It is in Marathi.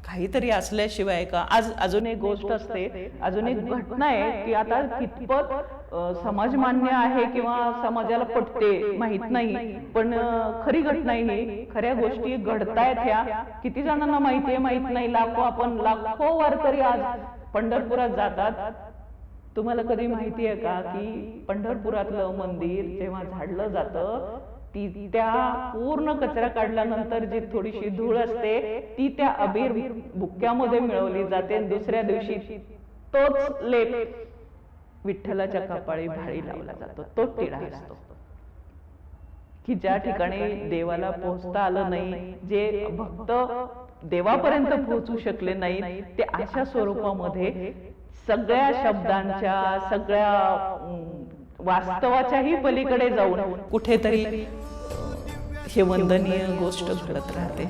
काहीतरी असल्याशिवाय का आज अजून एक गोष्ट असते, अजून एक घटना आहे की आता कितपत समाजमान्य आहे किंवा समाजाला पटते माहित नाही, पण खरी घटना ही, खऱ्या गोष्टी घडतायत ह्या. किती जणांना माहितीये माहित नाही. लाखो वारकरी आज पंढरपुरात जातात. तुम्हाला कधी माहिती आहे का की पंढरपुरातलं मंदिर जेव्हा झाडलं जातं, ती त्या पूर्ण कचरा काढल्यानंतर जी थोडीशी धूळ असते ती त्या अबीर बुक्क्यामध्ये मिळवली जाते आणि दुसऱ्या दिवशी तोच लेप विठ्ठलाच्या कपाळी भाळी लावला जातो. तो टिळा असतो की ज्या ठिकाणी देवाला पोहोचता आलं नाही, जे भक्त देवापर्यंत पोहोचू शकले नाहीत, ते अशा स्वरूपामध्ये सगळ्या शब्दांच्या, सगळ्या वास्तवाच्याही पलीकडे जाऊन कुठेतरी हे वंदनीय गोष्ट घडत राहते.